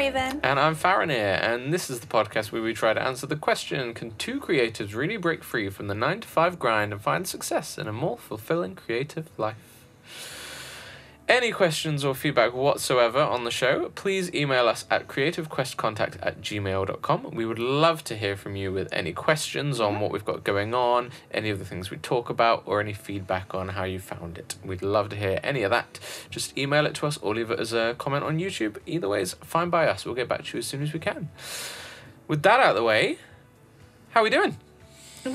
Raven. And I'm Faranir, and this is the podcast where we try to answer the question, can two creatives really break free from the 9-to-5 grind and find success in a more fulfilling creative life? Any questions or feedback whatsoever on the show, please email us at creativequestcontact@gmail.com. We would love to hear from you with any questions on what we've got going on, any of the things we talk about, or any feedback on how you found it. We'd love to hear any of that. Just email it to us or leave it as a comment on YouTube. Either way is fine by us. We'll get back to you as soon as we can. With that out of the way, how are we doing? I'm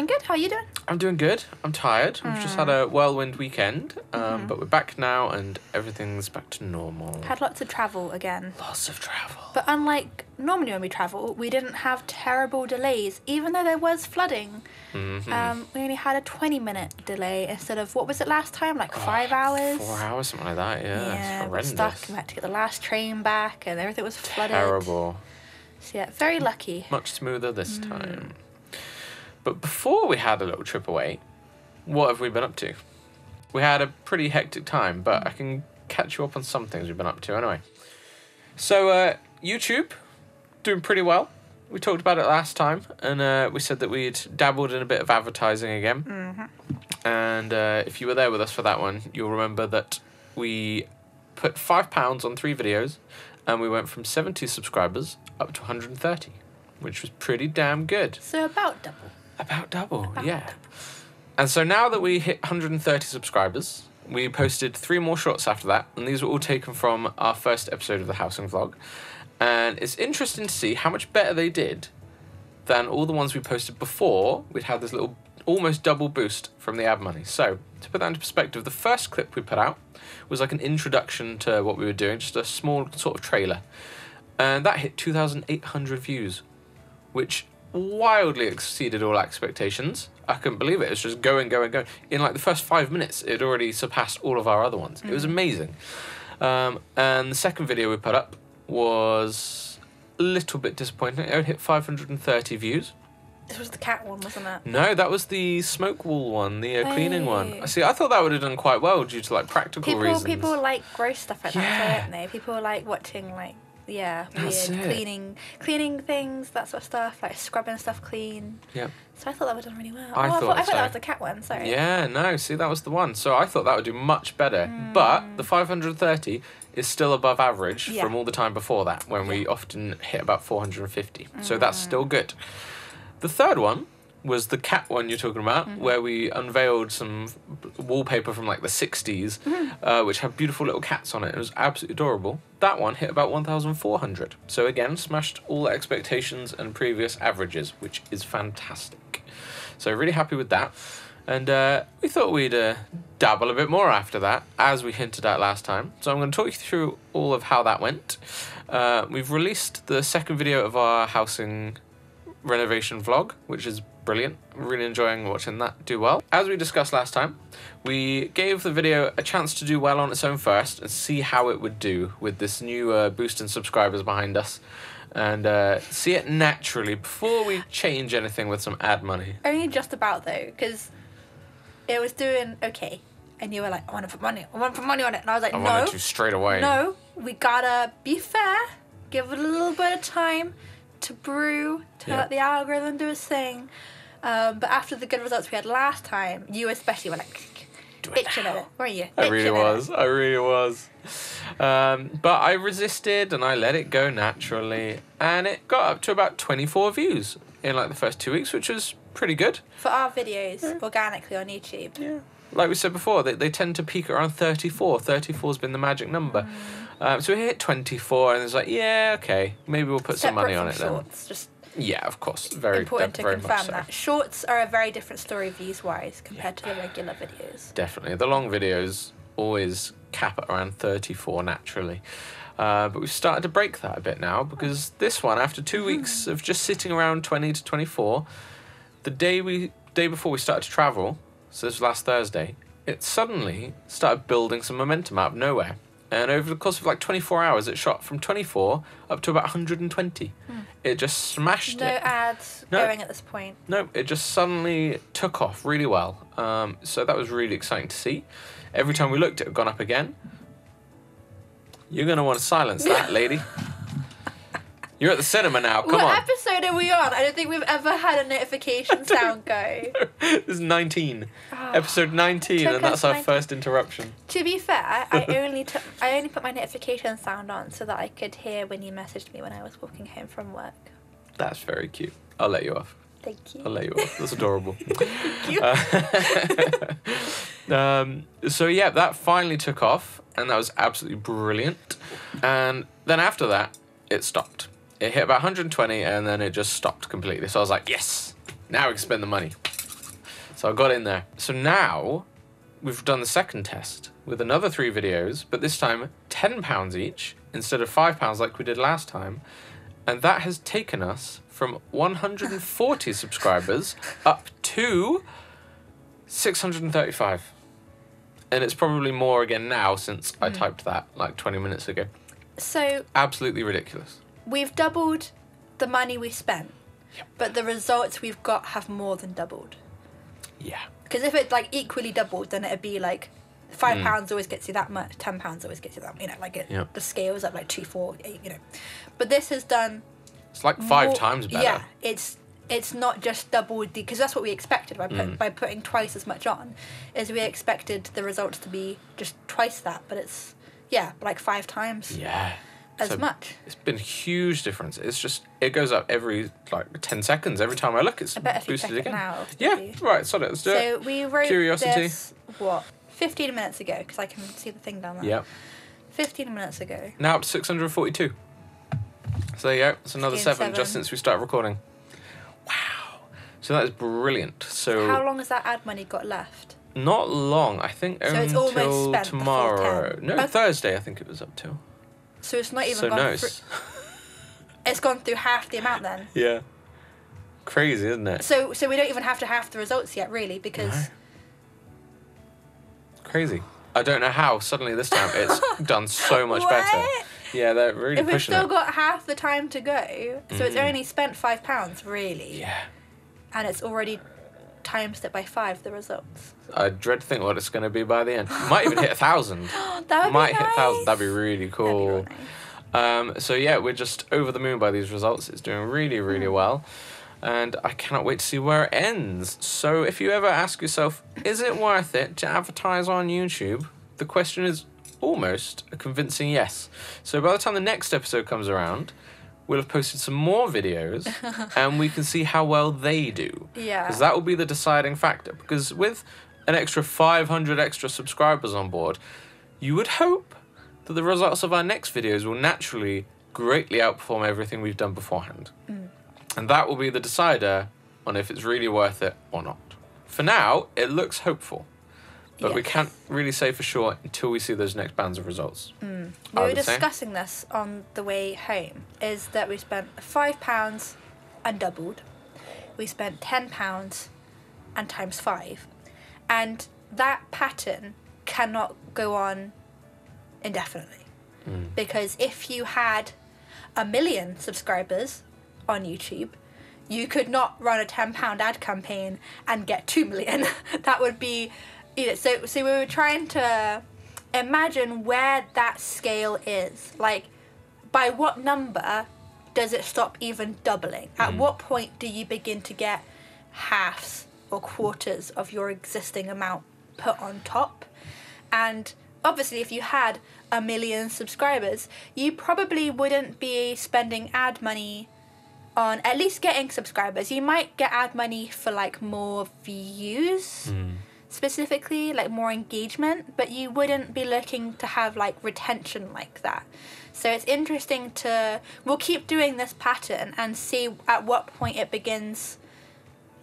good. How are you doing? I'm doing good. I'm tired. We've just had a whirlwind weekend, but we're back now and everything's back to normal. Had lots of travel again. Lots of travel. But unlike normally when we travel, we didn't have terrible delays, even though there was flooding. We only had a 20-minute delay instead of, what was it last time, like 5 hours? 4 hours, something like that, yeah. It's we were horrendous. stuck. We had to get the last train back and everything was flooded. Terrible. So yeah, very lucky. Much smoother this time. But before we had a little trip away, what have we been up to? We had a pretty hectic time, but I can catch you up on some things we've been up to anyway. So, YouTube, doing pretty well. We talked about it last time, and we said that we'd dabbled in a bit of advertising again. And if you were there with us for that one, you'll remember that we put £5 on 3 videos, and we went from 70 subscribers up to 130, which was pretty damn good. So about double. About double, yeah. And so now that we hit 130 subscribers, we posted 3 more shorts after that, and these were all taken from our first episode of the housing vlog. And it's interesting to see how much better they did than all the ones we posted before. We'd had this little almost double boost from the ad money. So to put that into perspective, the first clip we put out was like an introduction to what we were doing, just a small sort of trailer. And that hit 2,800 views, which wildly exceeded all expectations. I couldn't believe it. It was just going. In like the first 5 minutes, it already surpassed all of our other ones. It was amazing. And the second video we put up was a little bit disappointing. It only hit 530 views. This was the cat one, wasn't it? No, that was the smoke wall one, the cleaning one. See, I thought that would have done quite well due to like practical reasons. People like gross stuff like that, don't they? People like watching like weird cleaning things, that sort of stuff, like scrubbing stuff clean. Yep. So I thought that would have done really well. I thought that was the cat one, sorry. Yeah, no, see, that was the one. So I thought that would do much better. But the 530 is still above average from all the time before that, when we often hit about 450. So that's still good. The third one was the cat one you're talking about, where we unveiled some wallpaper from like the 60s, which had beautiful little cats on it. It was absolutely adorable. That one hit about 1,400. So again, smashed all expectations and previous averages, which is fantastic. So really happy with that. And we thought we'd dabble a bit more after that, as we hinted at last time. So I'm going to talk you through all of how that went. We've released the second video of our housing renovation vlog, which is brilliant. I'm really enjoying watching that do well. As we discussed last time, we gave the video a chance to do well on its own first and see how it would do with this new boost in subscribers behind us, and see it naturally before we change anything with some ad money. Only just about though, because it was doing okay, and you were like, I want to put money on it, and I was like, I wanted to straight away. No, we gotta be fair, give it a little bit of time to brew, to let the algorithm do its thing. But after the good results we had last time, you especially were like itching at it, weren't you? I really was. But I resisted and I let it go naturally, and it got up to about 24 views in like the first 2 weeks, which was pretty good. For our videos, organically on YouTube. Yeah. Like we said before, they tend to peak around 34. 34's been the magic number. So we hit 24, and it's like, yeah, okay, maybe we'll put some money on it then. Shorts, just yeah, of course, very important to very confirm much so. that shorts are a very different story views-wise compared to the regular videos. Definitely, the long videos always cap at around 34 naturally. But we've started to break that a bit now, because this one, after 2 weeks of just sitting around 20 to 24, the day before we started to travel, so this was last Thursday, it suddenly started building some momentum out of nowhere. And over the course of like 24 hours, it shot from 24 up to about 120. It just smashed it. No ads going at this point. No, it just suddenly took off really well. So that was really exciting to see. Every time we looked, it had gone up again. You're going to want to silence that, lady. You're at the cinema now. Come what on. episode are we on? I don't think we've ever had a notification sound go. This is 19. Episode 19, and that's our 19. first interruption. To be fair, I only put my notification sound on so that I could hear when you messaged me when I was walking home from work. That's very cute. I'll let you off. Thank you. I'll let you off. That's adorable. Thank you. So yeah, that finally took off, and that was absolutely brilliant. And then after that, it stopped. It hit about 120, and then it just stopped completely. So I was like, yes, now we can spend the money. So I got in there. So now we've done the second test with another 3 videos, but this time £10 each instead of £5 like we did last time. And that has taken us from 140 subscribers up to 635. And it's probably more again now since I typed that like 20 minutes ago. So absolutely ridiculous. We've doubled the money we spent, Yep. but the results we've got have more than doubled. Yeah. Because if it like equally doubled, then it'd be like £5 always gets you that much, £10 always gets you that much, you know, like Yep. the scale's up like 2, 4, 8, you know. But this has done... It's like 5 times better. Yeah, it's not just doubled, because that's what we expected by putting twice as much on, is we expected the results to be just twice that, but it's, like 5 times. Yeah. As much. It's been a huge difference. It's just, it goes up every like 10 seconds. Every time I look, it's I bet if you boosted check again. it now. Yeah, right, sorry, let's do it. So we wrote Curiosity. this, 15 minutes ago, because I can see the thing down there. Yep. 15 minutes ago. Now up to 642. So there you go. It's another 7 just since we started recording. Wow. So that is brilliant. So how long has that ad money got left? not long. I think So it's until almost spent the full tomorrow. 10. No, Thursday I think it was up till. So it's not even So gone no, through. It's gone through half the amount then. yeah. Crazy, isn't it? So we don't even have to have the results yet, really, because No. Crazy. I don't know how suddenly this time it's done so much better. What? Yeah, they're really if we've pushing still it. got half the time to go, so it's only spent £5 really, Yeah. and it's already times it by 5 the results. I dread to think what it's going to be by the end. Might even hit 1,000. That would Might be hit nice. 1,000. That'd be really cool. That'd be real nice. So yeah, we're just over the moon by these results. It's doing really, really well. And I cannot wait to see where it ends. So if you ever ask yourself, is it worth it to advertise on YouTube? The question is almost a convincing yes. So by the time the next episode comes around, we'll have posted some more videos and we can see how well they do. Yeah. Because that will be the deciding factor. Because with an extra 500 extra subscribers on board, you would hope that the results of our next videos will naturally greatly outperform everything we've done beforehand. And that will be the decider on if it's really worth it or not. For now, it looks hopeful. But we Yes. can't really say for sure until we see those next bands of results. We I were would say. discussing this on the way home, is that we spent £5 and doubled. We spent £10 and times 5. And that pattern cannot go on indefinitely. Because if you had 1 million subscribers on YouTube, you could not run a £10 ad campaign and get 2 million. That would be... So we were trying to imagine where that scale is. Like, by what number does it stop even doubling? At what point do you begin to get halves or quarters of your existing amount put on top? And obviously, if you had 1 million subscribers, you probably wouldn't be spending ad money on at least getting subscribers. You might get ad money for like more views. Specifically, like more engagement, but you wouldn't be looking to have like retention like that. So it's interesting we'll keep doing this pattern and see at what point it begins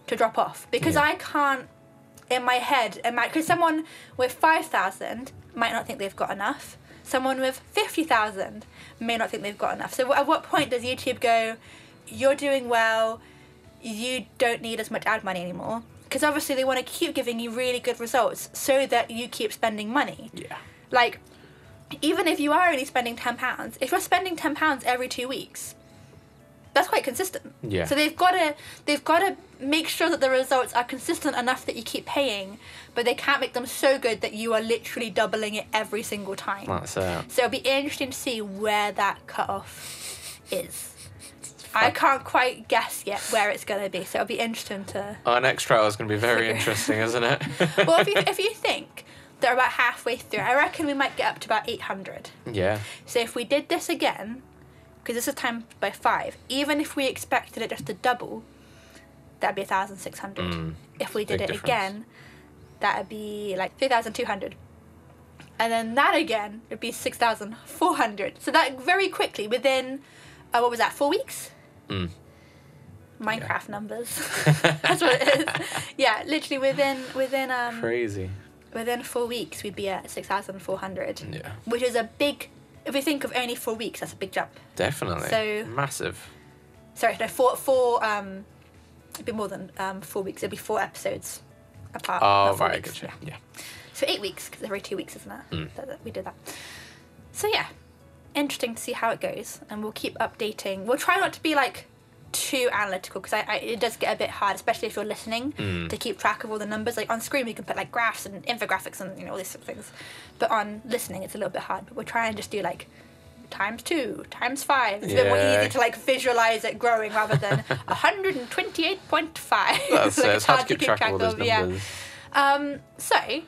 to drop off. Because I can't, in my head, because someone with 5,000 might not think they've got enough. Someone with 50,000 may not think they've got enough. So at what point does YouTube go, you're doing well, you don't need as much ad money anymore? Because obviously they want to keep giving you really good results so that you keep spending money. Yeah. Like, even if you are only spending £10, if you're spending £10 every 2 weeks, that's quite consistent. Yeah. So they've got to make sure that the results are consistent enough that you keep paying, but they can't make them so good that you are literally doubling it every single time. That's it. So it'll be interesting to see where that cutoff is. I can't quite guess yet where it's going to be, so it'll be interesting to... Our next trial is going to be very interesting, isn't it? Well, if you think they're about halfway through, I reckon we might get up to about 800. Yeah. So if we did this again, because this is timed by 5, even if we expected it just to double, that'd be 1,600. If we did it again, that'd be like 3,200. And then that again would be 6,400. So that very quickly, within, what was that, 4 weeks? Minecraft numbers. That's what it is. Yeah, literally within Crazy. Within 4 weeks, we'd be at 6,400. Yeah. Which is a big, if we think of only 4 weeks, that's a big jump. Definitely. So massive. Sorry, no, it'd be more than 4 weeks. It'd be 4 episodes apart. Oh, right, gotcha. Yeah. So 8 weeks, because every 2 weeks, isn't it? That we did that. So yeah, interesting to see how it goes, and we'll keep updating. We'll try not to be like too analytical, because it does get a bit hard, especially if you're listening, to keep track of all the numbers. Like on screen, we can put like graphs and infographics and all these sort of things, but on listening, it's a little bit hard. But we'll try and just do like ×2, ×5. It's a bit more easy to like visualize it growing rather than 128.5. That's it. It's hard to keep track of all those numbers. So,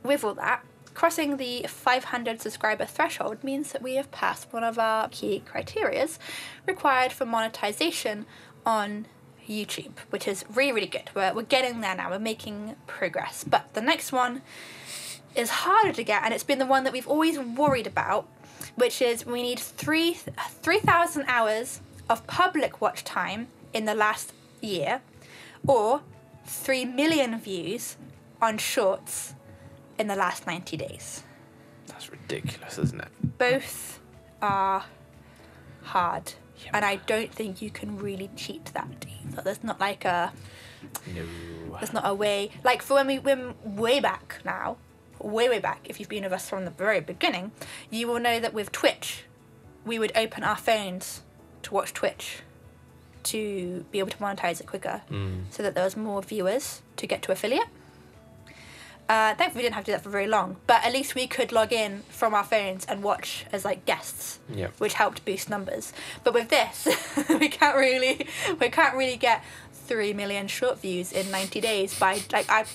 with all that, crossing the 500 subscriber threshold means that we have passed one of our key criterias required for monetization on YouTube, which is really, really good. We're getting there now. We're making progress. But the next one is harder to get, and it's been the one that we've always worried about, which is we need 3,000 hours of public watch time in the last year, or 3 million views on shorts in the last 90 days. That's ridiculous, isn't it? Both are hard, and I don't think you can really cheat that either. There's not like there's not a way, like for when way back now, way back, if you've been with us from the very beginning, you will know that with Twitch, we would open our phones to watch Twitch to be able to monetize it quicker, so that there was more viewers to get to affiliate. Thankfully, we didn't have to do that for very long, but at least we could log in from our phones and watch as like guests, which helped boost numbers. But with this, we can't really get 3 million short views in 90 days by like I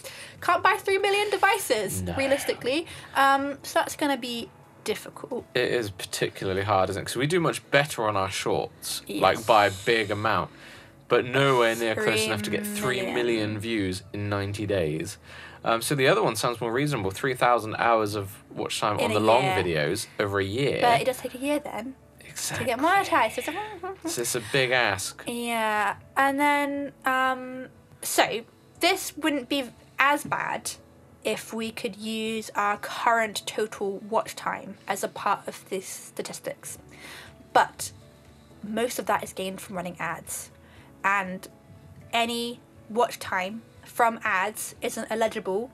can't buy 3 million devices realistically. So that's going to be difficult. It is particularly hard, isn't it? Because we do much better on our shorts, like by a big amount, but nowhere near close enough to get 3 million views in 90 days. So the other one sounds more reasonable, 3,000 hours of watch time on the long videos over a year. But it does take a year then. Exactly. To get monetized. So it's a big ask. Yeah. And then, so this wouldn't be as bad if we could use our current total watch time as a part of these statistics. But most of that is gained from running ads. And any watch time from ads isn't eligible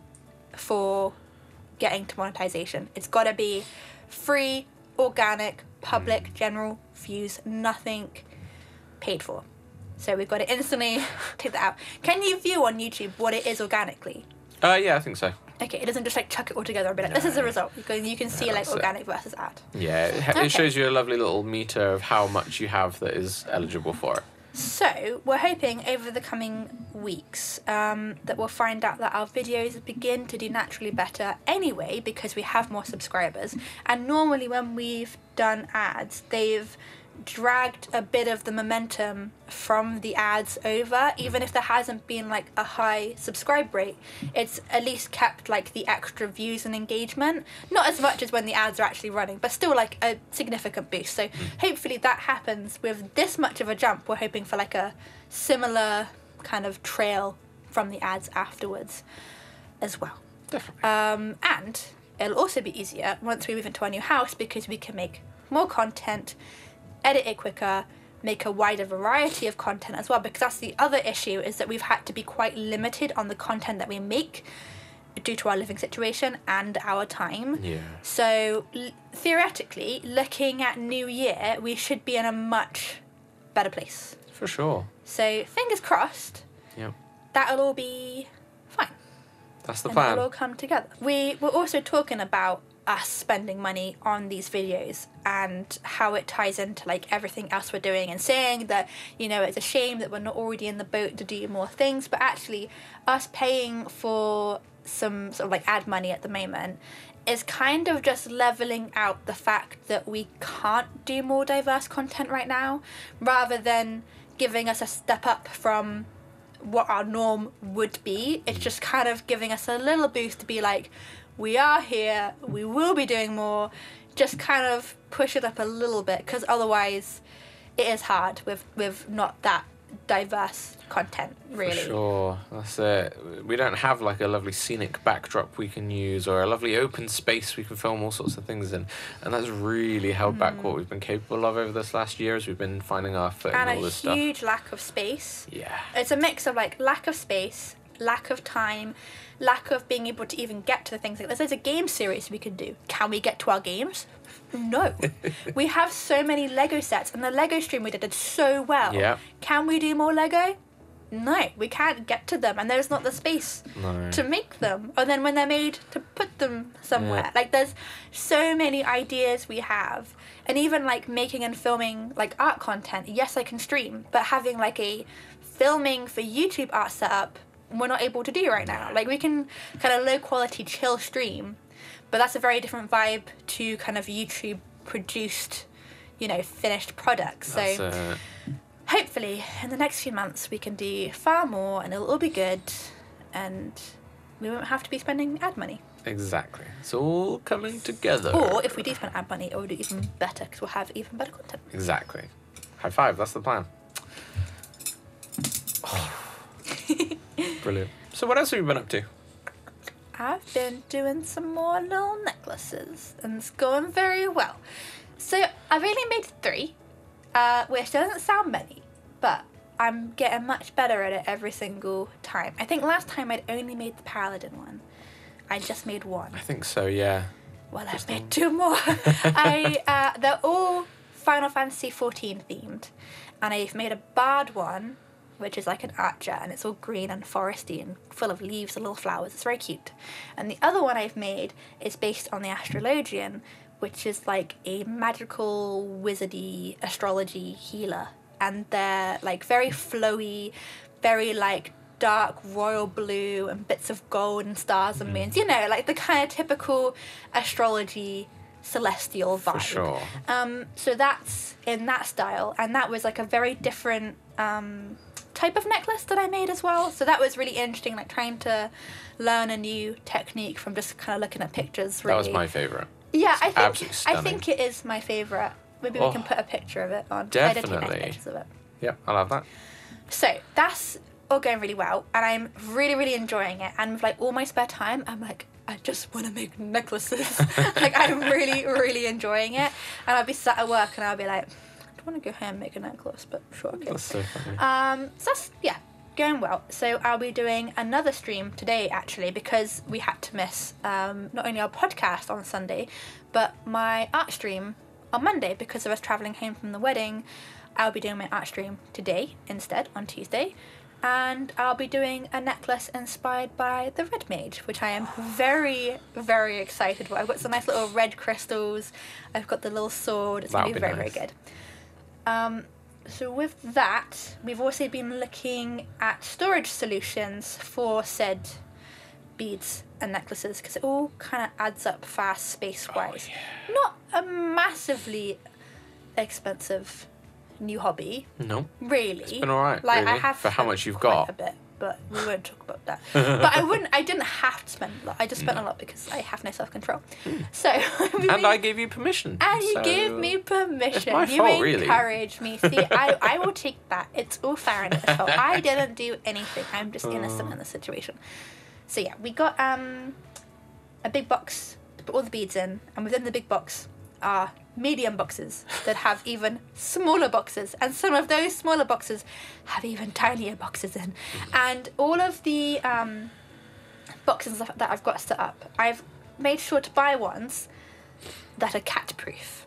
for getting to monetization. It's got to be free, organic, public, general views, nothing paid for. So we've got to instantly take that out. Can you view on YouTube what it is organically? Yeah, I think so. Okay, it doesn't just like chuck it all together and be like, this is the result. You can see like organic versus ad. Yeah, it shows you a lovely little meter of how much you have that is eligible for it. So, we're hoping over the coming weeks that we'll find out that our videos begin to do naturally better anyway because we have more subscribers. And normally when we've done ads, they've dragged a bit of the momentum from the ads over. Even if there hasn't been like a high subscribe rate, it's at least kept like the extra views and engagement. Not as much as when the ads are actually running, but still like a significant boost. So hopefully that happens with this much of a jump. We're hoping for like a similar kind of trail from the ads afterwards as well. Definitely. And it'll also be easier once we move into our new house because we can make more content, edit it quicker, make a wider variety of content as well, because that's the other issue, is that we've had to be quite limited on the content that we make due to our living situation and our time. Yeah. So theoretically, looking at New Year, we should be in a much better place. For sure. So fingers crossed. Yeah. That'll all be fine. That's the plan. It'll all come together. We were also talking about us spending money on these videos and how it ties into like everything else we're doing, and saying that, you know, it's a shame that we're not already in the boat to do more things, but actually us paying for some sort of like ad money at the moment is kind of just leveling out the fact that we can't do more diverse content right now, rather than giving us a step up from what our norm would be. It's just kind of giving us a little boost to be like, we are here, we will be doing more, just kind of push it up a little bit, because otherwise it is hard with not that diverse content, really. For sure, that's it. We don't have like a lovely scenic backdrop we can use, or a lovely open space we can film all sorts of things in, and that's really held back what we've been capable of over this last year, as we've been finding our foot in all this stuff. And a huge lack of space. Yeah. It's a mix of like lack of space, lack of time, lack of being able to even get to the things. Like, there's a game series we can do. Can we get to our games? No. We have so many Lego sets, and the Lego stream we did so well. Yeah. Can we do more Lego? No, we can't get to them, and there's not the space to make them. And then when they're made, to put them somewhere. Yeah. Like, there's so many ideas we have. And even like making and filming like art content, yes, I can stream, but having like a filming for YouTube art setup, we're not able to do right now. Like, we can kind of low quality chill stream, but that's a very different vibe to kind of YouTube produced, you know, finished products. So hopefully in the next few months we can do far more, and it'll all be good, and we won't have to be spending ad money. Exactly. It's all coming together. Or if we do spend ad money, it will do even better, because we'll have even better content. Exactly. High five, that's the plan. Brilliant. So what else have you been up to? I've been doing some more little necklaces, and it's going very well. So I've only made 3, which doesn't sound many, but I'm getting much better at it every single time. I think last time I'd only made the Paladin one. I just made 1. I think so, yeah. Well, I've made 2 more. They're all Final Fantasy 14 themed, and I've made a Bard one, which is like an archer, and it's all green and foresty and full of leaves and little flowers. It's very cute. And the other one I've made is based on the Astrologian, which is like a magical, wizardy astrology healer. And they're like very flowy, very like dark royal blue and bits of gold and stars and moons. You know, like the kind of typical astrology celestial vibe. For sure. So that's in that style, and that was like a very different type of necklace that I made as well. So that was really interesting, like trying to learn a new technique from just kind of looking at pictures. Really. That was my favourite. Yeah, I think it is my favourite. Maybe we can put a picture of it on. Definitely. I did take nice pictures of it. Yep, I'll have that. So that's all going really well, and I'm really, really enjoying it. And with like all my spare time, I'm like, I just want to make necklaces. Like, I'm really, really enjoying it. And I'll be sat at work and I'll be like, I want to go home and make a necklace, but sure, okay. That's so funny. So that's, yeah, going well. So I'll be doing another stream today, actually, because we had to miss not only our podcast on Sunday, but my art stream on Monday because of us travelling home from the wedding. I'll be doing my art stream today instead, on Tuesday. And I'll be doing a necklace inspired by the Red Mage, which I am very, very excited for. I've got some nice little red crystals. I've got the little sword. It's going to be very, very good. So with that, we've also been looking at storage solutions for said beads and necklaces, because it all kind of adds up fast space-wise. Oh, yeah. Not a massively expensive new hobby. No. Really. It's been alright, like, really, I have for how much you've quite got. a bit, but we won't talk about that. But I didn't have to spend a lot. I just spent a lot because I have no self-control. So and I gave you permission. And you gave me permission. It's my you fault, really. encouraged me. See, I will take that. It's all Faranir's fault. I didn't do anything. I'm just innocent in the situation. So yeah, we got a big box to put all the beads in, and within the big box are medium boxes that have even smaller boxes, and some of those smaller boxes have even tinier boxes in. And all of the boxes that I've got set up, I've made sure to buy ones that are cat proof.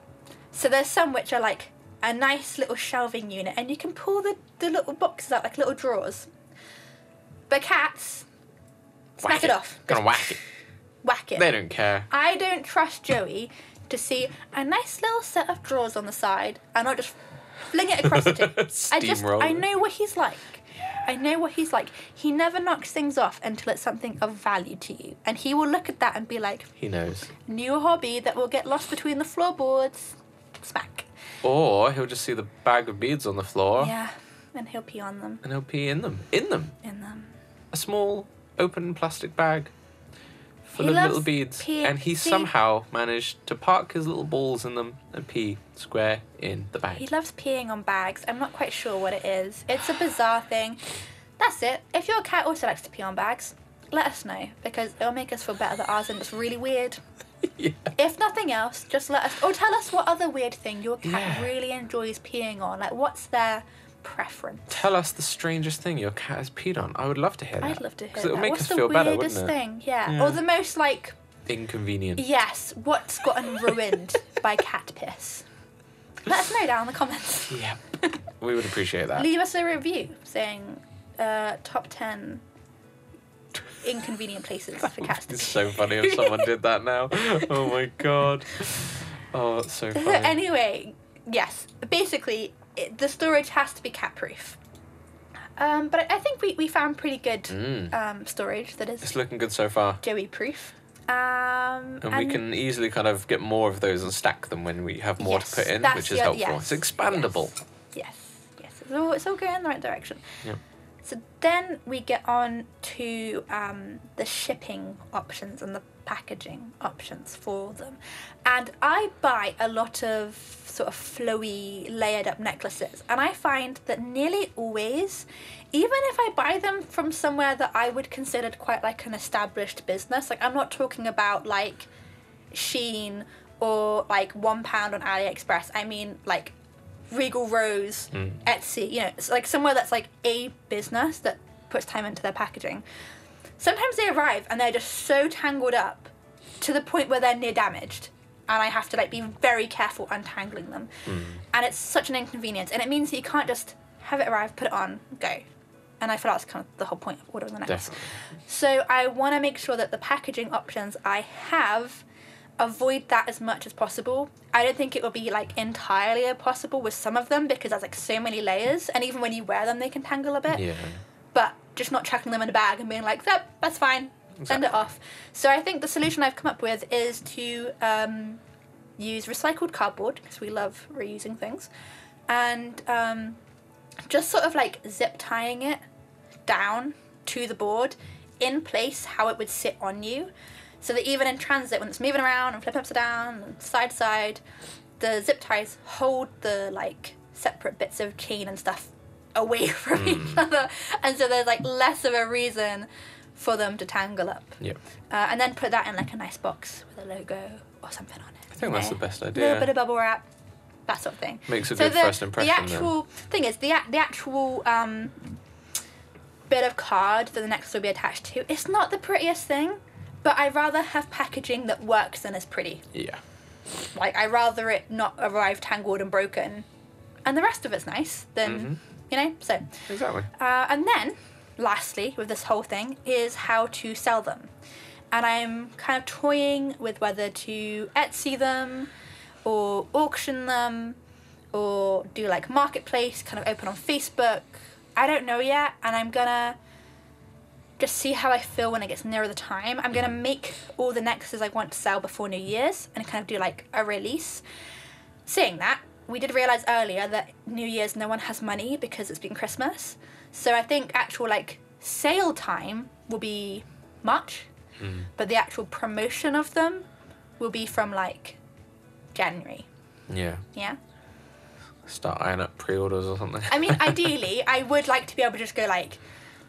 So there's some which are like a nice little shelving unit, and you can pull the little boxes out like little drawers. But cats, smack it off. Gonna whack it. Whack pack it. They don't care. I don't trust Joey to see a nice little set of drawers on the side and not just fling it across the table. I know what he's like. I know what he's like. He never knocks things off until it's something of value to you. And he will look at that and be like... He knows. New hobby that will get lost between the floorboards. Smack. Or he'll just see the bag of beads on the floor. Yeah, and he'll pee on them. And he'll pee in them. In them. A small, open plastic bag full of little beads. And he somehow managed to park his little balls in them and pee square in the bag. He loves peeing on bags. I'm not quite sure what it is. It's a bizarre thing. That's it. If your cat also likes to pee on bags, let us know, because it'll make us feel better that ours isn't just really weird. Yeah. If nothing else, just let us... Or tell us what other weird thing your cat really enjoys peeing on. Like, what's their preference? Tell us the strangest thing your cat has peed on. I would love to hear that. I'd love to hear that. Because it would make us feel better, wouldn't it? What's the weirdest thing? Yeah. Or the most, like... Inconvenient. Yes. What's gotten ruined by cat piss? Let us know down in the comments. Yeah. We would appreciate that. Leave us a review saying top 10 inconvenient places for cats to It's so funny if someone did that now. Oh my god. Oh, it's so funny. Anyway, yes. Basically, the storage has to be cat-proof. But I think we found pretty good storage that is... It's looking good so far. Joey-proof. And we can easily kind of get more of those and stack them when we have more to put in, which is helpful. It's expandable. Yes. It's all going in the right direction. Yeah. So then we get on to the shipping options and the packaging options for them. And I buy a lot of sort of flowy, layered up necklaces. And I find that nearly always, even if I buy them from somewhere that I would consider quite like an established business, like I'm not talking about like Shein or like £1 on AliExpress. I mean like Regal Rose, Etsy, you know, it's like somewhere that's like a business that puts time into their packaging. Sometimes they arrive and they're just so tangled up to the point where they're near damaged, and I have to like be very careful untangling them. And it's such an inconvenience, and it means that you can't just have it arrive, put it on, go. And I feel that's kind of the whole point of ordering the necklace. So I want to make sure that the packaging options I have avoid that as much as possible. I don't think it will be like entirely impossible with some of them because there's like so many layers, and even when you wear them they can tangle a bit. But just not chucking them in a bag and being like, that's fine, send it off. So I think the solution I've come up with is to use recycled cardboard, because we love reusing things, and just sort of like zip tying it down to the board in place how it would sit on you. So that even in transit, when it's moving around and flipping upside down and side to side, the zip ties hold the like separate bits of chain and stuff away from each other, and so there's like less of a reason for them to tangle up. And then put that in like a nice box with a logo or something on it. I think that's the best idea. A little bit of bubble wrap, that sort of thing. Makes a good first impression. The actual thing is the actual bit of card that the necklace will be attached to. It's not the prettiest thing. But I'd rather have packaging that works than is pretty. Yeah. Like, I'd rather it not arrive tangled and broken, and the rest of it's nice, than, you know, so. Exactly. And then, lastly, with this whole thing, is how to sell them. And I'm kind of toying with whether to Etsy them, or auction them, or do, like, Marketplace, kind of open on Facebook. I don't know yet, and I'm gonna just see how I feel when it gets nearer the time. I'm going to make all the necklaces I want to sell before New Year's and kind of do like a release. Saying that, we did realise earlier that New Year's no one has money because it's been Christmas. So I think actual like sale time will be March, but the actual promotion of them will be from like January. Yeah. Yeah? Start eyeing up pre-orders or something. I mean, ideally, I would like to be able to just go like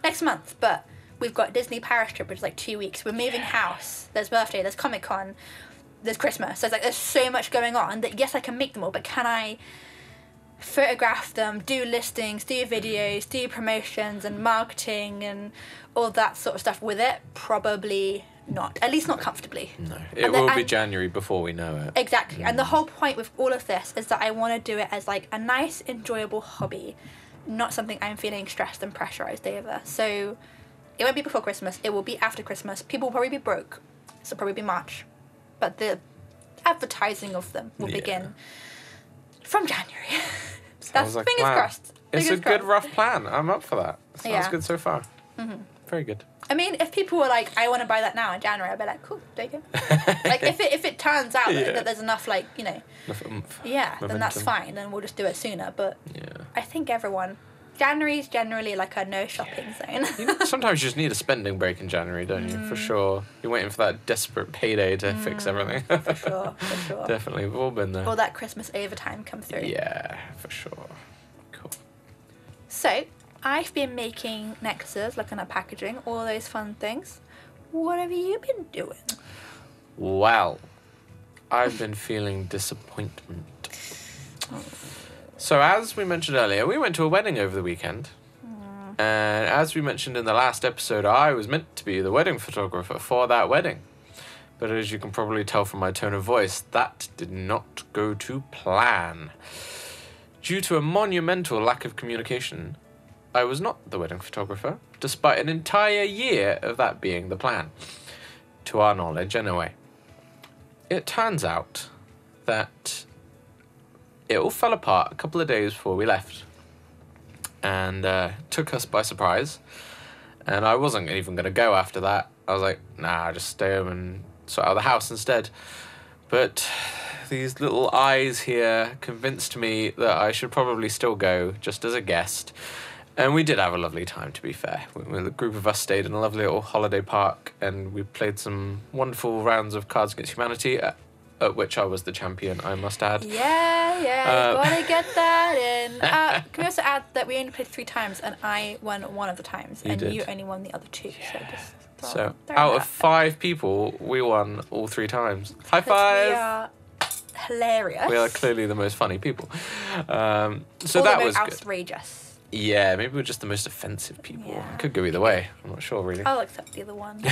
next month, but we've got Disney Paris trip, which is like 2 weeks. We're moving house. There's birthday. There's Comic-Con. There's Christmas. So it's like there's so much going on that yes, I can make them all, but can I photograph them, do listings, do videos, do promotions and marketing and all that sort of stuff with it? Probably not. At least not comfortably. No. It will be January before we know it. Exactly. And the whole point with all of this is that I want to do it as like a nice, enjoyable hobby, not something I'm feeling stressed and pressurized over. So it won't be before Christmas. It will be after Christmas. People will probably be broke. so it'll probably be March. But the advertising of them will begin from January. That's like fingers crossed. It's Fingers a good crossed. rough plan. I'm up for that. Sounds good so far. Mm-hmm. Very good. I mean, if people were like, I want to buy that now in January, I'd be like, cool, there you go. Like, if it turns out that there's enough, like, you know, enough oomph, then momentum. that's fine. Then we'll just do it sooner. But I think January's generally like a no shopping zone. Sometimes you just need a spending break in January, don't you? For sure. You're waiting for that desperate payday to fix everything. For sure. Definitely. We've all been there. Or that Christmas overtime come through. Yeah, for sure. Cool. So, I've been making necklaces, looking at packaging, all those fun things. What have you been doing? Well, I've been feeling disappointment. So, as we mentioned earlier, we went to a wedding over the weekend. And as we mentioned in the last episode, I was meant to be the wedding photographer for that wedding. But as you can probably tell from my tone of voice, that did not go to plan. Due to a monumental lack of communication, I was not the wedding photographer, despite an entire year of that being the plan. To our knowledge, anyway. It turns out that it all fell apart a couple of days before we left. And took us by surprise. And I wasn't even going to go after that. I was like, nah, I'll just stay home and sort out the house instead. But these little eyes here convinced me that I should probably still go, just as a guest. And we did have a lovely time, to be fair. A group of us stayed in a lovely little holiday park, and we played some wonderful rounds of Cards Against Humanity, at which I was the champion, I must add. Yeah, gotta get that in. Can we also add that we only played 3 times, and I won one of the times, and you only won the other 2. So out of 5 people, we won all 3 times. High five! We are hilarious. We are clearly the most funny people. So or that the was most good. outrageous. Yeah, maybe we're just the most offensive people. Yeah. It could go either way. I'm not sure, really. I'll accept the other one.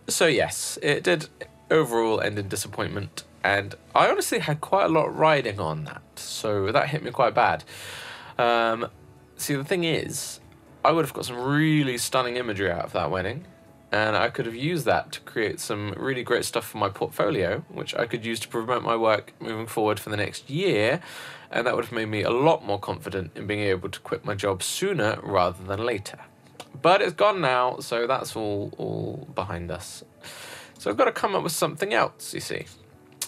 So yes, it did overall end in disappointment, and I honestly had quite a lot riding on that, so that hit me quite bad. See, the thing is, I would have got some really stunning imagery out of that wedding, and I could have used that to create some really great stuff for my portfolio, which I could use to promote my work moving forward for the next year, and that would have made me a lot more confident in being able to quit my job sooner rather than later. But it's gone now, so that's all behind us. So I've got to come up with something else, you see.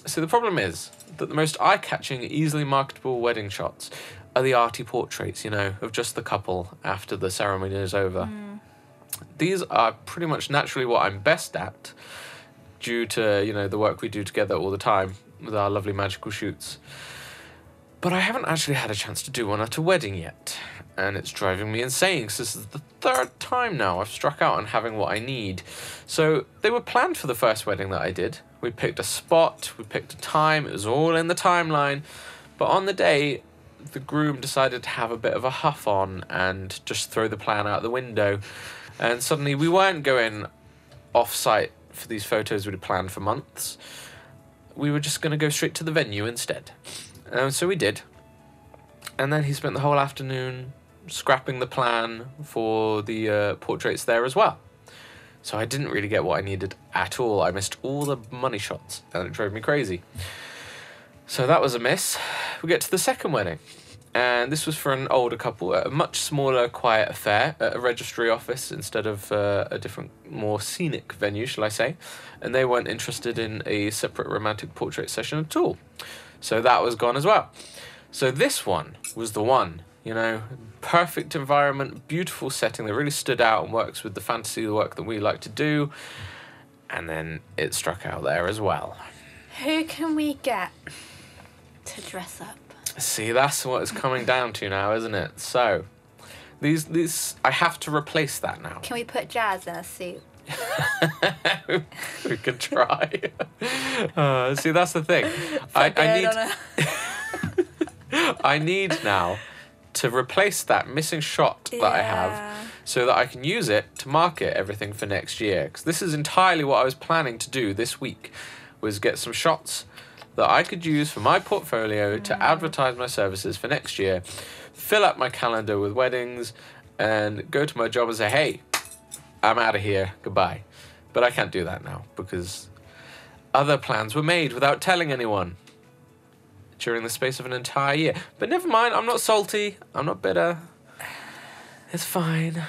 So the problem is that the most eye-catching, easily marketable wedding shots are the arty portraits, of just the couple after the ceremony is over. These are pretty much naturally what I'm best at, due to, the work we do together all the time with our lovely magical shoots. But I haven't actually had a chance to do one at a wedding yet, and it's driving me insane because this is the 3rd time now I've struck out on having what I need. So they were planned for the first wedding that I did. We picked a spot, we picked a time, it was all in the timeline, but on the day, the groom decided to have a bit of a huff on and just throw the plan out the window, and suddenly we weren't going off-site for these photos we'd planned for months. We were just going to go straight to the venue instead. So we did. And then he spent the whole afternoon scrapping the plan for the portraits there as well. So I didn't really get what I needed at all. I missed all the money shots, and it drove me crazy. So that was a miss. We get to the second wedding. And this was for an older couple at a much smaller, quiet affair at a registry office instead of a different, more scenic venue, shall I say. And they weren't interested in a separate romantic portrait session at all. So that was gone as well. So this one was the one, perfect environment, beautiful setting that really stood out and works with the fantasy of the work that we like to do. And then it struck out there as well. Who can we get to dress up? See, that's what it's coming down to now, isn't it? So, these I have to replace that now. Can we put Jazz in a suit? We could try. See, that's the thing. I need now to replace that missing shot that I have, so that I can use it to market everything for next year. Because this is entirely what I was planning to do this week, was get some shots that I could use for my portfolio to advertise my services for next year, fill up my calendar with weddings, and go to my job and say, hey, I'm out of here, goodbye. But I can't do that now because other plans were made without telling anyone during the space of an entire year. But never mind, I'm not salty. I'm not bitter. It's fine.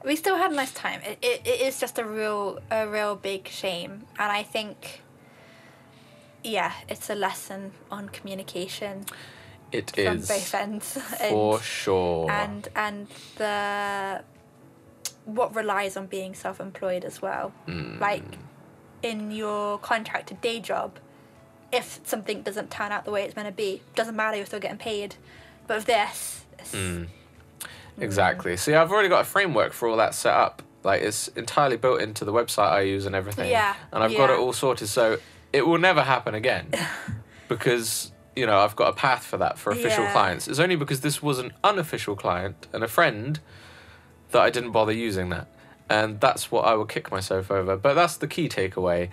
We still had a nice time. It is just a real big shame. And I think, yeah, it's a lesson on communication. It from is. both ends. For sure. And the what relies on being self-employed as well. Like, in your contracted day job, if something doesn't turn out the way it's meant to be, doesn't matter, you're still getting paid. But with this, it's... Exactly. See, I've already got a framework for all that set up. Like, it's entirely built into the website I use and everything. Yeah. And I've got it all sorted, so it will never happen again. Because, you know, I've got a path for that for official clients. It's only because this was an unofficial client and a friend that I didn't bother using that. And that's what I will kick myself over. But that's the key takeaway,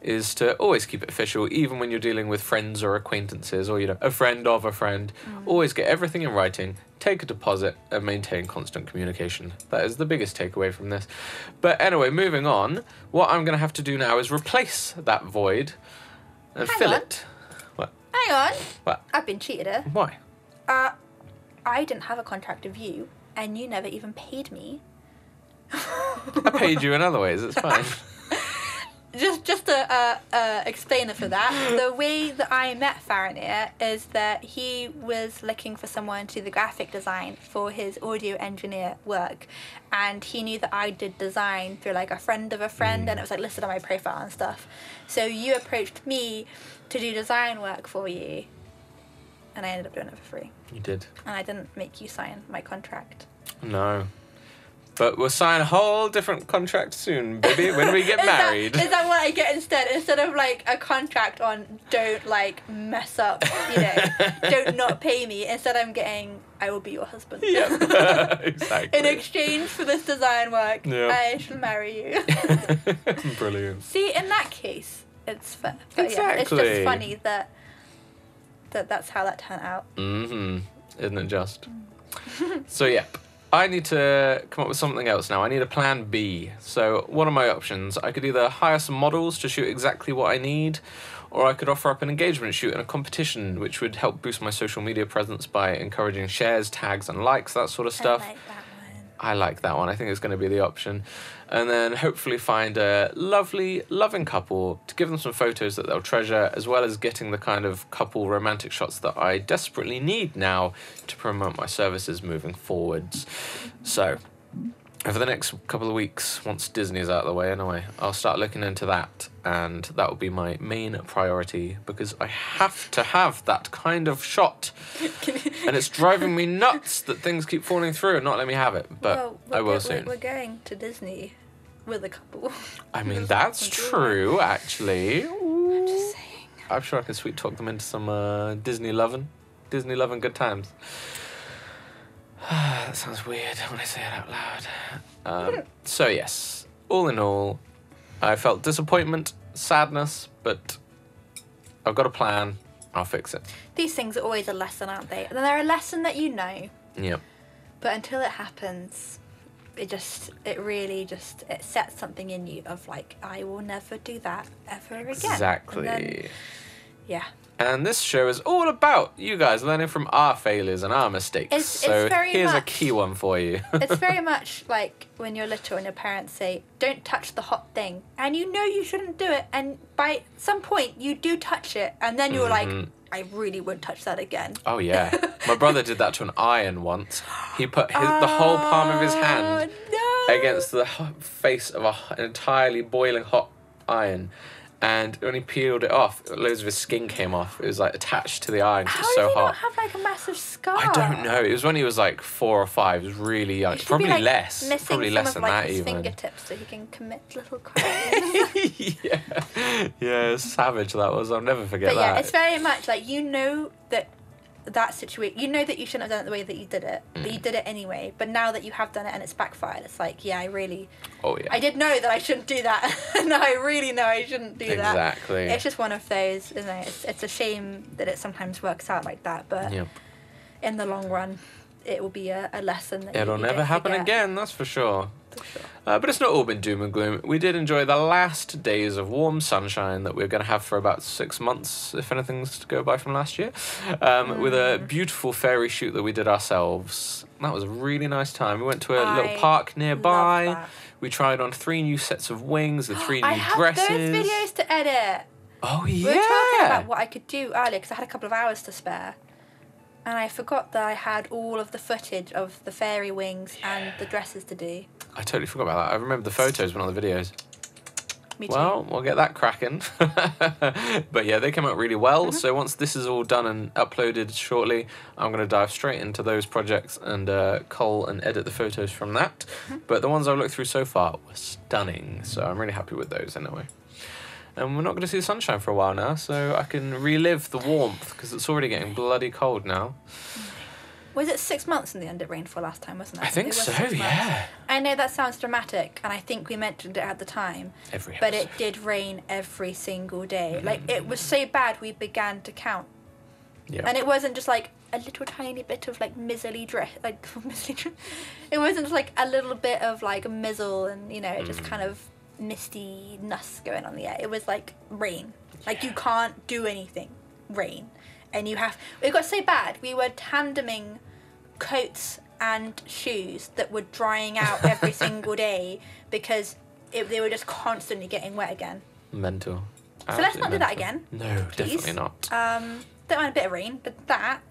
is to always keep it official, even when you're dealing with friends or acquaintances or, you know, a friend of a friend. Always get everything in writing, take a deposit, and maintain constant communication. That is the biggest takeaway from this. But anyway, moving on, what I'm going to have to do now is replace that void and fill it. What? Hang on. What? I've been cheated here. Why? I didn't have a contract with you, and you never even paid me. I paid you in other ways, it's fine. Just to explain it for that, the way that I met Faranir is that he was looking for someone to do the graphic design for his audio engineer work, and he knew that I did design through like a friend of a friend, and it was like listed on my profile and stuff. So you approached me to do design work for you, and I ended up doing it for free. You did. And I didn't make you sign my contract. No. But we'll sign a whole different contract soon, baby, when we get married. Is that what I get instead? Instead of, like, a contract on don't, like, mess up, you know, don't not pay me. Instead I'm getting, I will be your husband. Yeah, exactly. In exchange for this design work, yep. I shall marry you. Brilliant. See, in that case, it's fair. But exactly. Yeah, it's just funny that that's how that turned out. Mm-hmm. Isn't it just? So, yeah. I need to come up with something else now. I need a plan B. So what are my options? I could either hire some models to shoot exactly what I need, or I could offer up an engagement shoot in a competition, which would help boost my social media presence by encouraging shares, tags, and likes, that sort of stuff. I like that one. I like that one. I think it's going to be the option. And then hopefully find a lovely, loving couple to give them some photos that they'll treasure, as well as getting the kind of couple romantic shots that I desperately need now to promote my services moving forwards. So, over the next couple of weeks, once Disney's out of the way anyway, I'll start looking into that, and that will be my main priority, because I have to have that kind of shot. And it's driving me nuts that things keep falling through and not letting me have it, but I will soon. We're going to Disney with a couple. I mean, that's true, actually. Ooh. I'm just saying. I'm sure I can sweet talk them into some Disney loving good times. That sounds weird when I say it out loud. So yes, all in all, I felt disappointment, sadness, but I've got a plan. I'll fix it. These things are always a lesson, aren't they? And they're a lesson that you know. Yep. But until it happens, it sets something in you of like, I will never do that ever again. Exactly. And then, yeah. And this show is all about you guys learning from our failures and our mistakes. So here's a key one for you. It's very much like when you're little and your parents say, don't touch the hot thing. And you know you shouldn't do it. And by some point, you do touch it. And then you're like, I really won't touch that again. Oh, yeah. My brother did that to an iron once. He put the whole palm of his hand against the face of an entirely boiling hot iron. And when he peeled it off, loads of his skin came off. It was like attached to the iron. It was so hot. How did he not have like a massive scar? I don't know. It was when he was like 4 or 5. It was really young. Probably like less. Probably less than that his even. Fingertips so he can commit little crimes. yeah, savage that was. I'll never forget that. that. Yeah, it's very much like you know that situation. You know that you shouldn't have done it the way that you did it, but you did it anyway. But now that you have done it and it's backfired, it's like, yeah, I really. Oh yeah. I did know that I shouldn't do that. No, I really know I shouldn't do that. Exactly. It's just one of those, isn't it? It's a shame that it sometimes works out like that, but in the long run, it will be a lesson that it'll you never don't happen forget. again, that's for sure. For sure. But it's not all been doom and gloom. We did enjoy the last days of warm sunshine that we're going to have for about 6 months, if anything's to go by from last year, with a beautiful fairy shoot that we did ourselves. That was a really nice time. We went to a little park nearby. Love that. We tried on 3 new sets of wings, the 3 new I have dresses. those videos to edit. Oh, We yeah. were talking about what I could do earlier because I had a couple of hours to spare. And I forgot that I had all of the footage of the fairy wings and the dresses to do. I totally forgot about that. I remember the photos, but not the videos. Me too. Well, we'll get that cracking. But yeah, they came out really well. So once this is all done and uploaded shortly, I'm going to dive straight into those projects and cull and edit the photos from that. But the ones I've looked through so far were stunning. So I'm really happy with those anyway. And we're not going to see the sunshine for a while now, so I can relive the warmth because it's already getting bloody cold now. Was it 6 months in the end it rained for last time, wasn't it? I think It was so, 6 months. yeah. I know that sounds dramatic, and I think we mentioned it at the time. Every But episode. it did rain every single day. Like, it was so bad we began to count. Yeah. And it wasn't just like a little tiny bit of like miserly dress, like miserly dress. It wasn't just like a little bit of like mizzle and, you know, just kind of mistiness going on in the air. It was like rain. Like, you can't do anything. Rain. And it got so bad, we were tandeming coats and shoes that were drying out every single day because they were just constantly getting wet again. Mental. So let's not do that again. No, please. definitely not. Don't mind a bit of rain, but that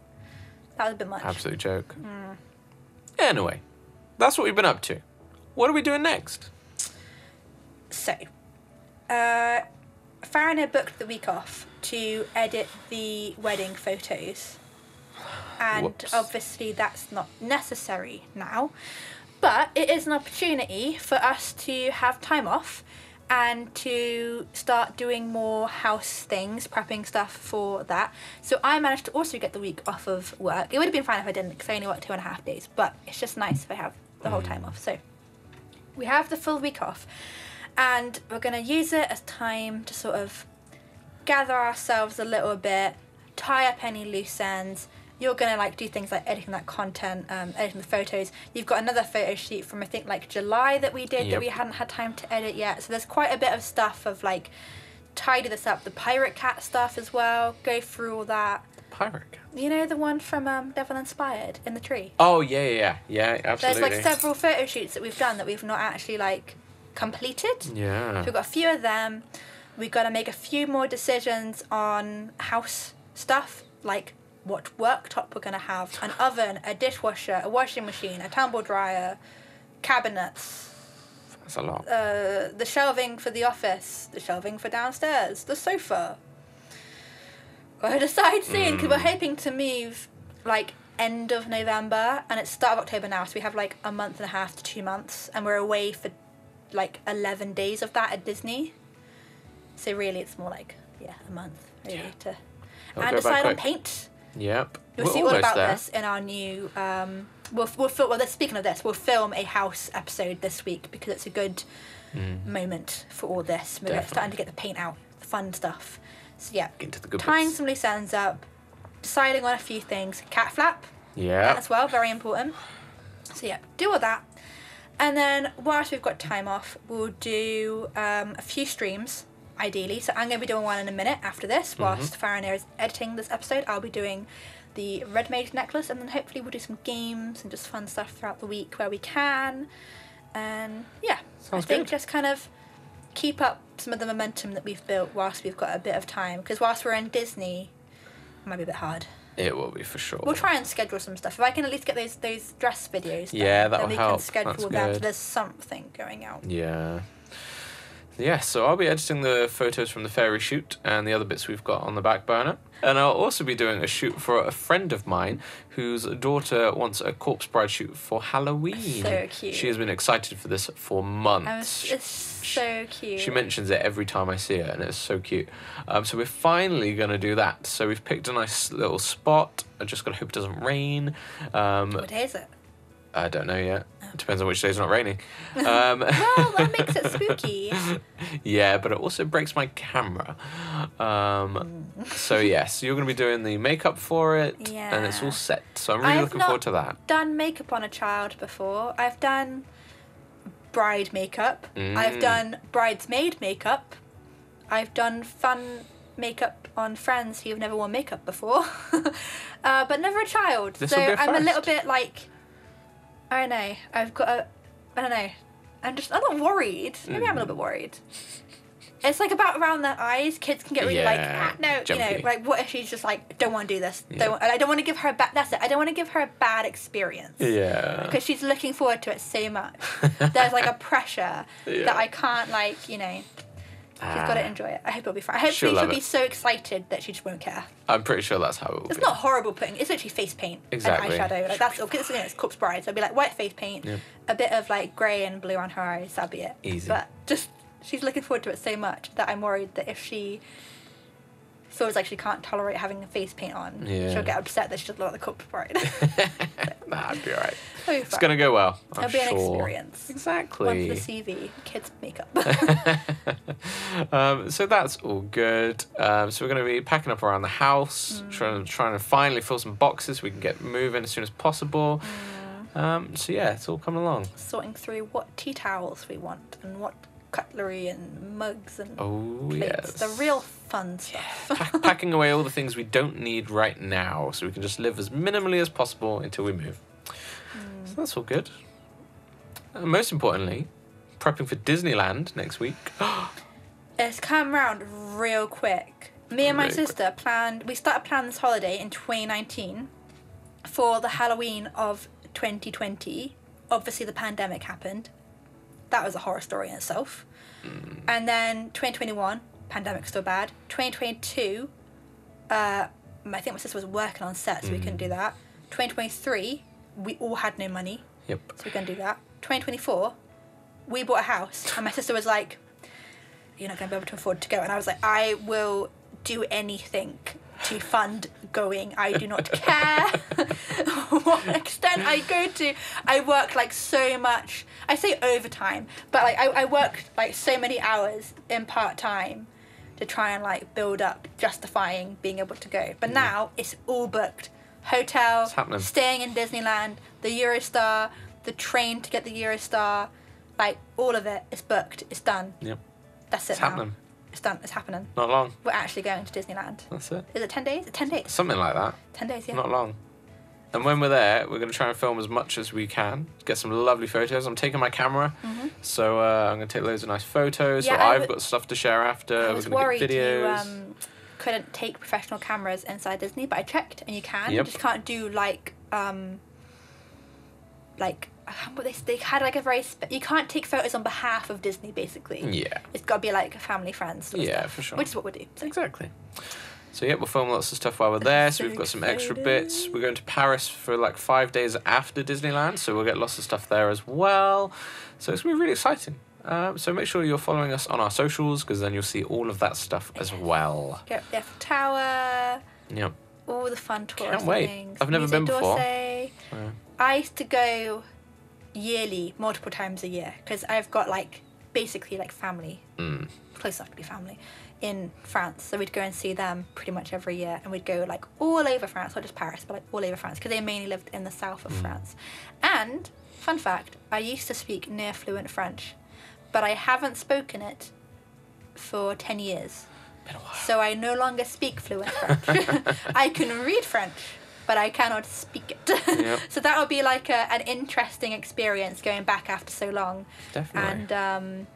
was a bit much. Absolute joke. Anyway, that's what we've been up to. What are we doing next? So, Faranir booked the week off to edit the wedding photos. And Whoops. obviously that's not necessary now. But it is an opportunity for us to have time off and to start doing more house things, prepping stuff for that. So I managed to also get the week off of work. It would have been fine if I didn't, because I only worked 2.5 days. But it's just nice if I have the whole time off. So we have the full week off. And we're going to use it as time to sort of gather ourselves a little bit, tie up any loose ends. You're going to like do things like editing that content, editing the photos. You've got another photo shoot from I think like July that we did that we hadn't had time to edit yet. So there's quite a bit of stuff of like tidy this up. The pirate cat stuff as well. Go through all that. Pirate cat. You know the one from Devil Inspired in the tree? Oh, yeah, absolutely. There's like several photo shoots that we've done that we've not actually like completed. Yeah. So we've got a few of them. We've got to make a few more decisions on house stuff, like what worktop we're going to have, an oven, a dishwasher, a washing machine, a tumble dryer, cabinets. That's a lot. The shelving for the office, the shelving for downstairs, the sofa. Got to decide soon because we're hoping to move like end of November and it's start of October now, so we have like a month and a half to 2 months and we're away for like 11 days of that at Disney. So really it's more like, a month really to... And decide on paint. Yep. You'll see all about this in our new... speaking of this, we'll film a house episode this week because it's a good moment for all this. We're starting to get the paint out, the fun stuff. So yeah, Get into the good tying bits. some loose ends up, deciding on a few things. Cat flap Yeah. as well, very important. So yeah, do all that. And then whilst we've got time off, we'll do a few streams, ideally. So I'm going to be doing one in a minute after this, whilst Faranir is editing this episode. I'll be doing the Red Mage necklace, and then hopefully we'll do some games and just fun stuff throughout the week where we can. And yeah, Sounds I think good. just kind of keep up some of the momentum that we've built whilst we've got a bit of time. Because whilst we're in Disney, it might be a bit hard. It will be for sure. We'll try and schedule some stuff. If I can at least get those dress videos done, Yeah, that'll then we help. can schedule That's them. So good. there's something going out. Yeah. Yeah, so I'll be editing the photos from the fairy shoot and the other bits we've got on the back burner. And I'll also be doing a shoot for a friend of mine whose daughter wants a corpse bride shoot for Halloween. So cute. She has been excited for this for months. It's so cute. She mentions it every time I see her, and it's so cute. So we're finally going to do that. So we've picked a nice little spot. I just got to hope it doesn't rain. What day is it? I don't know yet. It depends on which day it's not raining. Well, that makes it spooky. Yeah, but it also breaks my camera. So yes, you're going to be doing the makeup for it, and it's all set. So I'm really looking forward to that. I've done makeup on a child before. I've done bride makeup. I've done bridesmaid makeup. I've done fun makeup on friends who've never worn makeup before. But never a child. This so will be a I'm a first. little bit like, I don't know. I don't know. I'm not worried. Maybe I'm a little bit worried. It's like around their eyes. Kids can get really no, jumpy. like what if she's just like, don't want to do this. I don't want to give her that's it. I don't want to give her a bad experience. Yeah. Because she's looking forward to it so much. There's like a pressure that I can't she's got to enjoy it. I hope it'll be fine. Hopefully she'll be so excited that she just won't care. I'm pretty sure that's how it will be. It's not horrible putting. It's literally face paint Exactly. and eyeshadow. Like that's because it's Corpse Bride. So it'll be like white face paint, a bit of like grey and blue on her eyes. That'll be it. Easy. But just she's looking forward to it so much that I'm worried that if she feels like she can't tolerate having a face paint on, she'll get upset that she doesn't look like the Corpse Bride. That'd be alright. It'll be It's gonna go well. It'll be an experience. Exactly. One for the CV, kids makeup. So that's all good. So we're going to be packing up around the house, trying to finally fill some boxes so we can get moving as soon as possible. So yeah, it's all coming along. Sorting through what tea towels we want and what cutlery and mugs and plates. Yes. The real fun stuff. Packing away all the things we don't need right now so we can just live as minimally as possible until we move. So that's all good. And most importantly, prepping for Disneyland next week. It's come round real quick. Me and my Really sister we started planning this holiday in 2019 for the Halloween of 2020. Obviously the pandemic happened. That was a horror story in itself. And then 2021, pandemic's still bad. 2022, I think my sister was working on set, so we couldn't do that. 2023, we all had no money. Yep. So we couldn't do that. 2024, we bought a house, and my sister was like, you're not going to be able to afford to go. And I was like, I will do anything to fund going. I do not care what extent I go to. I work like so much. I say overtime, but like I work like so many hours in part-time to try and like build up justifying being able to go. But now it's all booked. Hotel, staying in Disneyland, the Eurostar, the train to get the Eurostar, like all of it is booked. It's done. Yep. That's it. It's now. happening. It's done. It's happening. Not long. We're actually going to Disneyland. That's it. Is it 10 days? 10 days. Something like that. 10 days, yeah. Not long. And when we're there, we're going to try and film as much as we can. Get some lovely photos. I'm taking my camera, so I'm going to take loads of nice photos. Yeah, so I've got stuff to share after. I We're was going to worried get videos. you couldn't take professional cameras inside Disney, but I checked and you can. You Yep. just can't do what they had like a very you can't take photos on behalf of Disney basically. Yeah. It's got to be like family friends sort of Yeah, stuff, for sure. which is what we do. So. Exactly. So yeah, we'll film lots of stuff while we're there. So we've got some extra bits. We're going to Paris for like 5 days after Disneyland, so we'll get lots of stuff there as well. So it's going to be really exciting. So make sure you're following us on our socials because then you'll see all of that stuff as well. Get up the Eiffel Tower. Yep. All the fun tourist Can't wait. things. I've never Musée been before. d'Orsay. I used to go yearly, multiple times a year, because I've got like basically like family, close enough to be family, in France. So we'd go and see them pretty much every year, and we'd go like all over France, not just Paris, but like all over France, because they mainly lived in the south of France. And fun fact, I used to speak near fluent French, but I haven't spoken it for 10 years. Been a while. So I no longer speak fluent French. I can read French, but I cannot speak it. Yep. So that would be like an interesting experience going back after so long. Definitely. And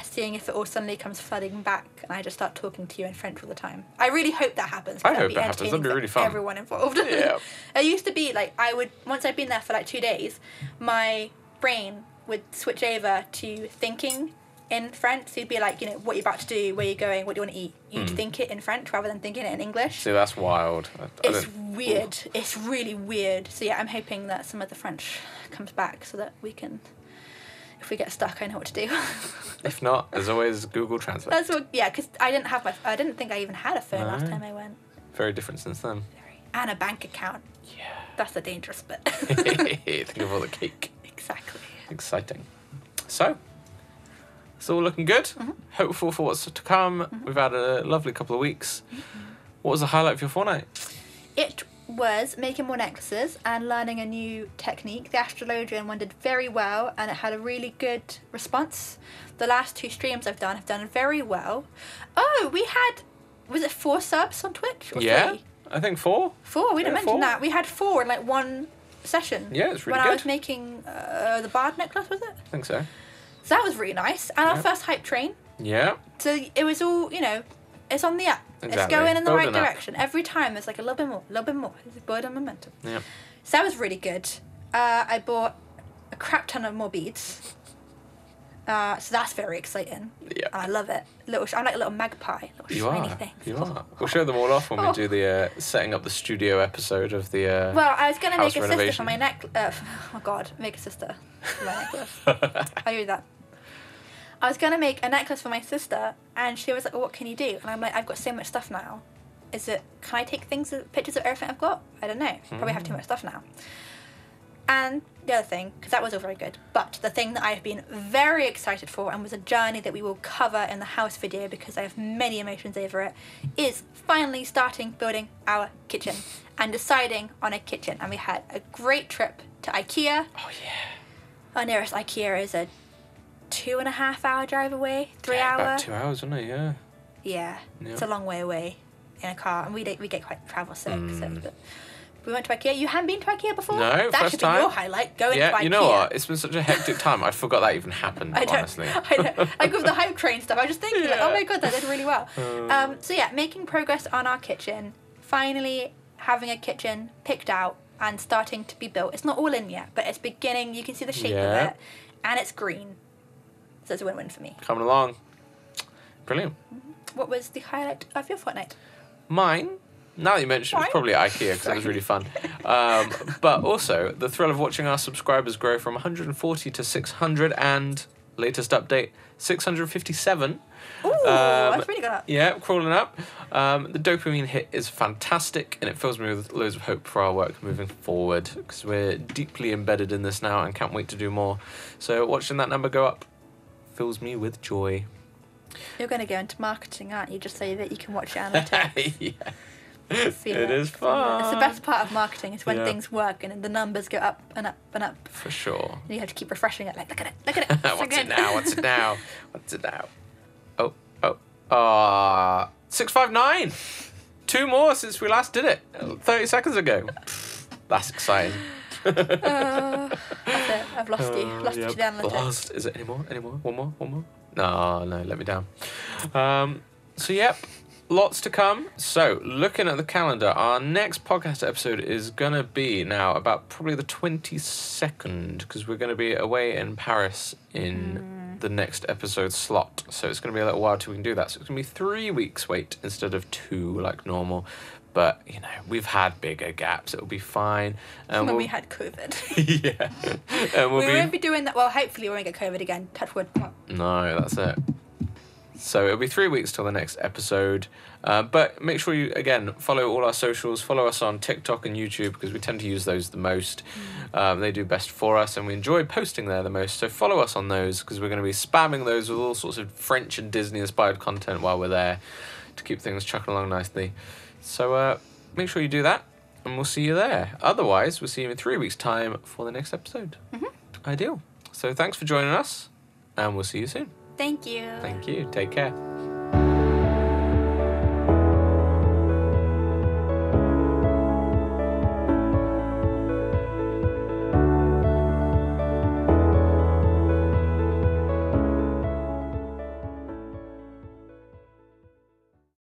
seeing if it all suddenly comes flooding back and I just start talking to you in French all the time. I really hope that happens. I hope that happens. That'd be really fun. Everyone involved. Yeah. It used to be like once I'd been there for like 2 days, my brain would switch over to thinking in French. So you'd be like, what you're about to do, where you're going, what do you want to eat. You'd think it in French rather than thinking it in English. See, that's wild. It's weird. It's really weird. So yeah, I'm hoping that some of the French comes back so that we can, if we get stuck, I know what to do. If not, there's always Google Translate. That's what, yeah, because I didn't think I even had a phone last time I went. Very different since then. And a bank account. Yeah. That's the dangerous bit. Think of all the cake. Exactly. Exciting. So, it's all looking good. Hopeful for what's to come. We've had a lovely couple of weeks. What was the highlight of your fortnight? It was making more necklaces and learning a new technique. The astrologian one did very well, and it had a really good response. The last 2 streams I've done have done very well. Oh, we had, was it 4 subs on Twitch? Or 3? I think 4. 4, we didn't mention 4. that. We had 4 in like one session. Yeah, it's really when good. I was making the bard necklace, was it? I think so. So that was really nice. And our first hype train. Yeah. So it was all, it's on the up. Exactly. It's going in the Building right up. direction. Every time there's like a little bit more, a little bit more. It's building momentum. Yeah. So that was really good. I bought a crap ton of more beads. So that's very exciting. Yeah. I love it. I'm like a little magpie. Little shiny thing. You are. We'll show them all off when we do the setting up the studio episode of the Well, I was going to make a renovation. sister for my necklace. Oh, God. Make a sister for my necklace. I do that. I was going to make a necklace for my sister, and she was like, well, what can you do? And I'm like, I've got so much stuff now. Can I take pictures of everything I've got? I don't know. Probably have too much stuff now. And the other thing, because that was all very good, but the thing that I've been very excited for, and was a journey that we will cover in the house video because I have many emotions over it, is finally starting building our kitchen and deciding on a kitchen. And we had a great trip to IKEA. Oh, yeah. Our nearest IKEA is a 2.5 hour drive away, 3 hour. About 2 hours, wasn't it? Yeah. Yeah, it's a long way away in a car, and we get quite travel sick. So, but we went to IKEA. You hadn't been to IKEA before? No, that first should time. be your highlight. Going to IKEA. Yeah, you know what? It's been such a hectic time. I forgot that even happened. Honestly. I know. Like with the hype train stuff, I was just thinking, like, oh my God, that did really well. So yeah, making progress on our kitchen. Finally having a kitchen picked out and starting to be built. It's not all in yet, but it's beginning. You can see the shape of it, and it's green. So it's a win-win for me. Coming along. Brilliant. What was the highlight of your fortnight? Mine, now that you mentioned it, was probably IKEA because it was really fun. But also, the thrill of watching our subscribers grow from 140 to 600 and, latest update, 657. Ooh, that's really good. Yeah, crawling up. The dopamine hit is fantastic, and it fills me with loads of hope for our work moving forward because we're deeply embedded in this now and can't wait to do more. So watching that number go up fills me with joy. You're going to go into marketing, aren't you? Just so that you can watch your analytics. Yeah. Feel It is fun. It's the best part of marketing. It's when things work and the numbers go up and up and up. For sure. And you have to keep refreshing it. Like, look at it. Look at it. So What's good. it now? What's it now? What's it now? 659. 2 more since we last did it 30 seconds ago. That's exciting. That's it. I've lost you. Lost you to the analytics. Lost. Is it any more? One more? No, let me down. So, yep. Lots to come. So, looking at the calendar, our next podcast episode is going to be now about probably the 22nd, because we're going to be away in Paris in the next episode slot. So, it's going to be a little while till we can do that. So, it's going to be 3 weeks wait instead of 2 like normal. But, we've had bigger gaps. It'll be fine. When we had COVID. Yeah. And we won't be doing that. Well, hopefully we won't get COVID again. Touch wood. No, that's it. So it'll be 3 weeks till the next episode. But make sure you, again, follow all our socials. Follow us on TikTok and YouTube because we tend to use those the most. They do best for us and we enjoy posting there the most. So follow us on those because we're going to be spamming those with all sorts of French and Disney-inspired content while we're there to keep things chucking along nicely. So make sure you do that and we'll see you there. Otherwise, we'll see you in 3 weeks' time for the next episode. Ideal. So thanks for joining us and we'll see you soon. Thank you. Thank you. Take care.